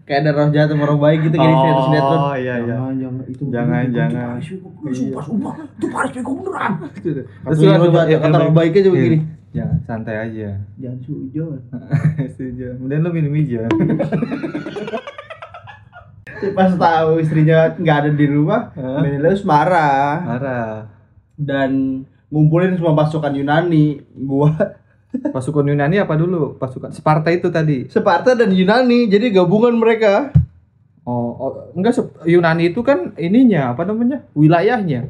Kayak ada roh jahat sama roh baik gitu, gini sinetron.
Oh iya. Jangan.
Itu Paris bego beneran. Kata roh baiknya juga gini.
Jangan, santai aja.
Jangan sujon.
Setuju. Kemudian lu minum hijau.
Pas tahu istrinya nggak ada di rumah, Menelaus marah. Dan ngumpulin semua pasukan Yunani buat
pasukan Yunani apa dulu? Pasukan Sparta itu tadi.
Sparta dan Yunani, jadi gabungan mereka.
Enggak, Yunani itu kan ininya apa namanya? Wilayahnya.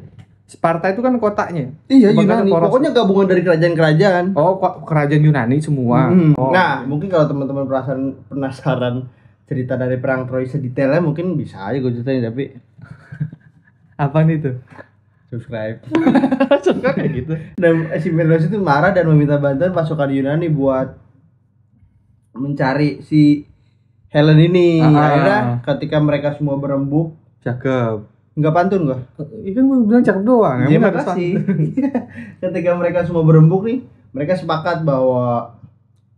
Sparta itu kan kotanya.
Iya,
Bahkan
Yunani. Pokoknya gabungan dari kerajaan-kerajaan.
Kerajaan Yunani semua.
Nah, mungkin kalau teman-teman penasaran cerita dari perang Troy sedetailnya mungkin bisa aja gue ceritain, tapi
Apa nih tuh?
subscribe.
Suka kayak gitu.
Dan si Menelaus itu marah dan meminta bantuan pasukan Yunani buat mencari si Helen ini. Akhirnya ketika mereka semua berembuk,
Cakep.
nggak pantun gua.
Ikan gue bilang cakep doang.
Iya,
Emang ada
makasih. Ketika mereka semua berembuk nih, mereka sepakat bahwa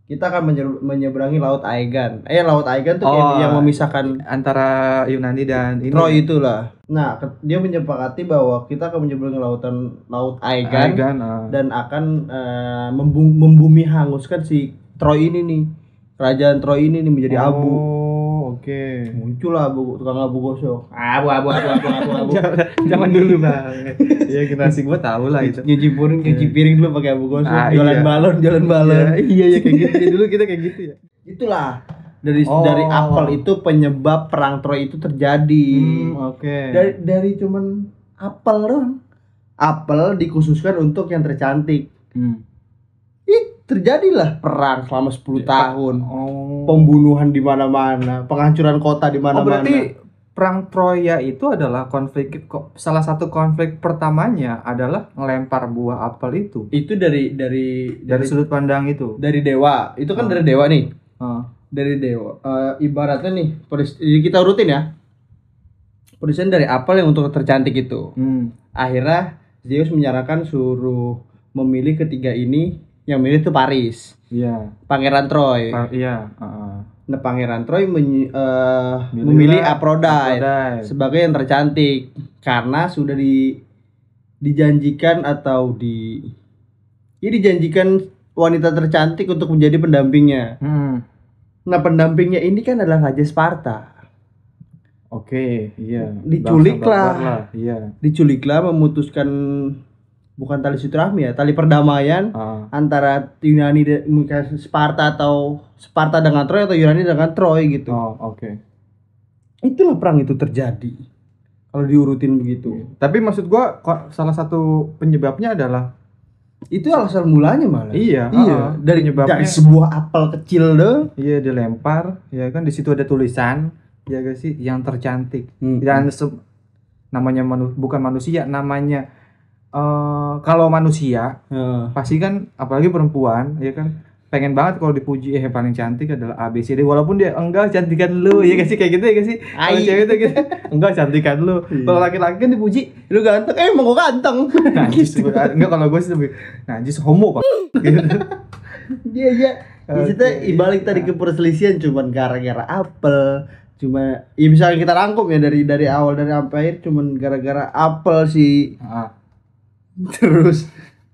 kita akan menyeberangi Laut Aegan. Laut Aegan tuh kayak yang memisahkan
antara Yunani dan ini.
Troy itulah. Nah, dia menyepakati bahwa kita akan menyeberangi Laut Aegan, dan akan membumi hanguskan si Troy ini nih. Kerajaan Troy ini nih menjadi abu.
Oke.
Muncullah tukang abu gosok. Abu.
Jangan dulu bang. Ya generasi gue tahu lah itu.
Nyuci piring dulu pakai abu gosok. Jualan balon.
Iya kayak gitu. Dulu kita kayak gitu ya.
Itulah dari apel itu penyebab perang Troy itu terjadi.
Oke.
Dari cuman apel doang. Apel dikhususkan untuk yang tercantik. Terjadilah perang selama 10 tahun. Pembunuhan di mana-mana, penghancuran kota di mana-mana.
Berarti perang Troya itu adalah salah satu konflik pertamanya adalah ngelempar buah apel itu.
Itu dari
sudut pandang itu.
Dari dewa. Itu kan dari dewa nih. Dari dewa. Ibaratnya nih, kita urutin ya. Peristiwa dari apel yang untuk tercantik itu. Akhirnya Zeus menyarankan suruh memilih ketiga ini. Yang milih tuh Paris.
Iya.
Pangeran Troy.
Iya.
Nah, Pangeran Troy memilih Aphrodite sebagai yang tercantik karena sudah dijanjikan atau dijanjikan wanita tercantik untuk menjadi pendampingnya. Nah, pendampingnya ini kan adalah Raja Sparta.
Oke, iya.
Diculiklah, memutuskan bukan tali silaturahmi ya, tali perdamaian antara Yunani dan Sparta, atau Sparta dengan Troy, atau Yunani dengan Troy gitu.
Oke.
Itulah perang itu terjadi. Kalau diurutin begitu.
Tapi maksud gua salah satu penyebabnya adalah
itu alasan mulanya malah.
Iya.
Dari sebuah apel kecil dong.
Iya, dilempar, ya kan di situ ada tulisan, ya guys sih, yang tercantik. Dan namanya bukan manusia, namanya kalau manusia pasti kan, apalagi perempuan ya kan, pengen banget kalau dipuji paling cantik adalah ABCD, walaupun dia enggak cantikan lu, ya kasih kayak gitu ya kasih. Kalau cewek itu gitu, enggak cantikan lu. Kalau laki-laki kan dipuji, lu ganteng, emang gua ganteng. Enggak, kalau gue sih najis homo pak.
Iya. Kita ibalik tadi ke perselisihan cuman gara-gara apel. Cuma ya misalnya kita rangkum ya dari awal dari sampai akhir cuman gara-gara apel sih. Terus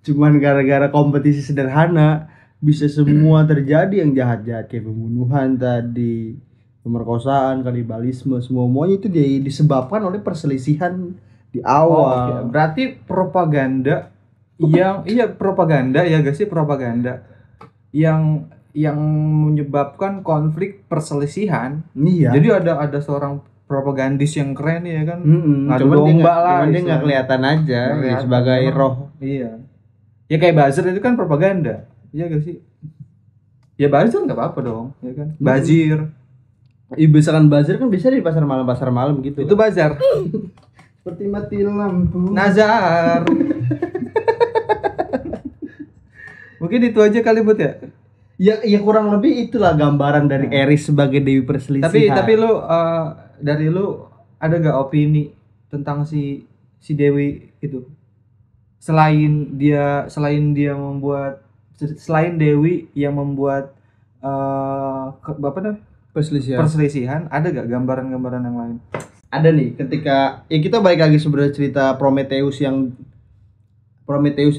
cuman gara-gara kompetisi sederhana bisa semua terjadi yang jahat-jahat kayak pembunuhan tadi, pemerkosaan, kanibalisme, semuanya itu disebabkan oleh perselisihan di awal.
Berarti propaganda propaganda ya guys sih, propaganda yang menyebabkan konflik perselisihan.
Iya.
Jadi ada seorang propagandis yang keren ya kan,
ngadu domba lah, dia nggak kelihatan aja sebagai roh.
Iya, ya kayak buzzer itu kan propaganda, iya gak sih? Ya buzzer nggak apa-apa dong, ya kan? Bazir,
misalkan buzzer kan bisa di pasar malam gitu.
Itu buzzer.
Seperti mati lampu.
Nazar. Mungkin itu aja kali Bud ya.
Ya kurang lebih itulah gambaran dari Eris sebagai dewi perselisihan.
Tapi lu dari lu ada gak opini tentang si Dewi itu? Selain Dewi yang membuat perselisihan, ada gak gambaran-gambaran yang lain?
Ada nih, ketika kita balik lagi sebenarnya cerita Prometheus yang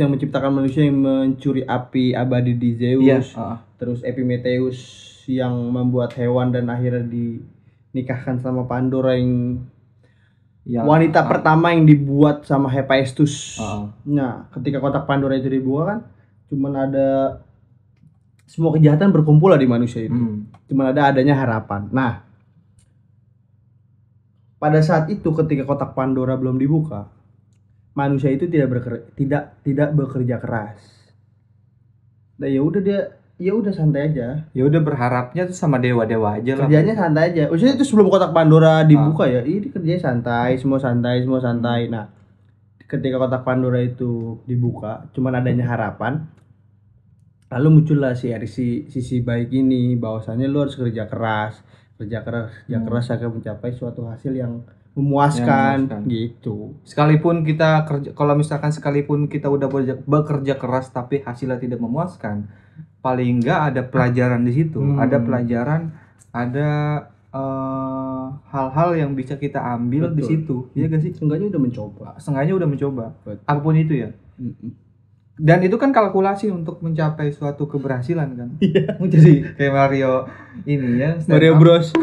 menciptakan manusia yang mencuri api abadi di Zeus. Terus Epimetheus yang membuat hewan dan akhirnya nikahkan sama Pandora yang wanita pertama yang dibuat sama Hephaestus. Nah, ketika kotak Pandora itu dibuka kan, cuman ada semua kejahatan berkumpul lah di manusia itu. Cuman adanya harapan. Nah, pada saat itu ketika kotak Pandora belum dibuka, manusia itu tidak bekerja keras. Nah ya udah santai aja.
Ya udah berharapnya tuh sama dewa-dewa aja lah.
Kerjanya santai aja. Maksudnya itu sebelum kotak Pandora dibuka ya, ini kerjanya santai, semua santai. Nah, ketika kotak Pandora itu dibuka, cuman adanya harapan. Lalu muncullah sisi baik ini, bahwasannya lu harus kerja keras akan mencapai suatu hasil yang memuaskan gitu.
Sekalipun kita kerja, kalau misalkan sekalipun kita udah bekerja keras tapi hasilnya tidak memuaskan, paling enggak ada pelajaran di situ. Ada pelajaran, ada hal-hal yang bisa kita ambil di situ. Iya gak sih?
Seenggaknya udah mencoba.
Betul. Apapun itu ya. Dan itu kan kalkulasi untuk mencapai suatu keberhasilan kan.
Iya.
Jadi kayak Mario ini ya.
Mario Bros.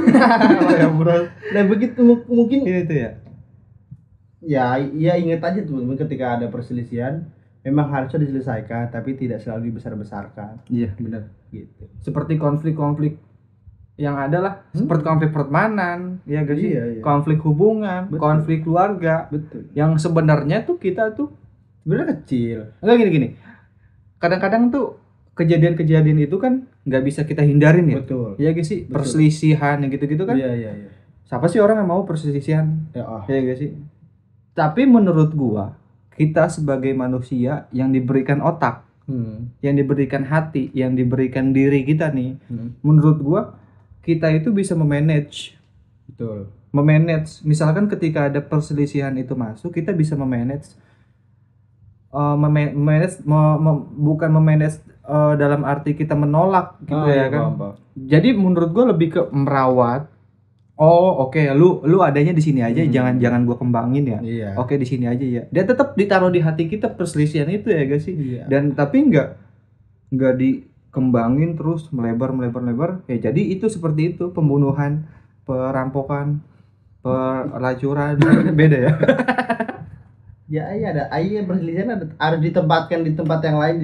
Nah begitu mungkin
itu ya.
Ya ingat aja teman-teman, ketika ada perselisihan memang harusnya diselesaikan tapi tidak selalu dibesar-besarkan.
Iya benar.
Gitu.
Seperti konflik-konflik yang ada lah, seperti konflik pertemanan, ya gak sih?
Iya.
Konflik hubungan, konflik keluarga.
Betul.
Yang sebenarnya tuh kita tuh
sebenarnya kecil.
Enggak gini. Kadang-kadang tuh kejadian-kejadian itu kan nggak bisa kita hindarin ya.
Betul.
Iya gak sih? Betul. Perselisihan yang gitu-gitu kan.
Iya.
Siapa sih orang yang mau perselisihan? Iya gak sih? Tapi menurut gua, kita sebagai manusia yang diberikan otak, yang diberikan hati, yang diberikan diri kita nih, menurut gua kita itu bisa memanage.
Betul.
Memanage, misalkan ketika ada perselisihan itu masuk, kita bisa memanage. Bukan memanage dalam arti kita menolak gitu ya kan.
Paham.
Jadi menurut gue lebih ke merawat. Oke, lu adanya di sini aja, jangan gue kembangin ya.
Iya.
Oke, di sini aja ya. Dia tetap ditaruh di hati kita perselisihan itu ya guys sih.
Iya.
Dan tapi nggak dikembangin terus melebar. Ya jadi itu seperti itu, pembunuhan, perampokan, pelacuran beda ya.
Ya ada perselisihan harus ditempatkan di tempat yang lain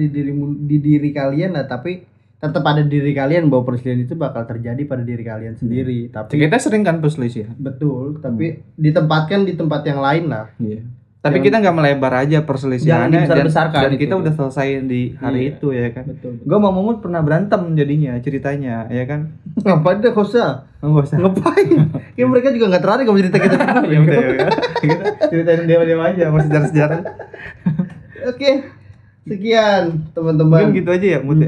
di diri kalian lah, tapi tetap ada diri kalian bahwa perselisihan itu bakal terjadi pada diri kalian sendiri. Tapi
kita sering kan perselisihan.
Betul, tapi ditempatkan di tempat yang lain lah.
Iya. Tapi kita nggak melebar aja perselisihannya dan kita udah selesai di hari itu ya kan.
Betul.
Gue sama Mumut pernah berantem jadinya ceritanya ya kan.
Ngapain deh Kosa? Ngapain? Ya mereka juga nggak tertarik kalau cerita kita.
Ya udah. Kita ceritain dia aja mau sejarah.
Oke. Sekian teman-teman.
Mungkin gitu aja ya Mut.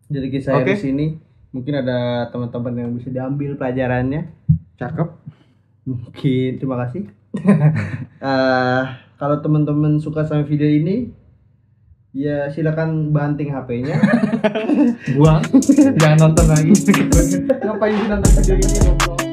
Jadi kisah di sini mungkin ada teman-teman yang bisa diambil pelajarannya.
Cakep.
Mungkin terima kasih. Kalau teman-teman suka sama video ini, ya silakan banting HP-nya,
buang, jangan nonton lagi. Ngapain sih nonton video ini?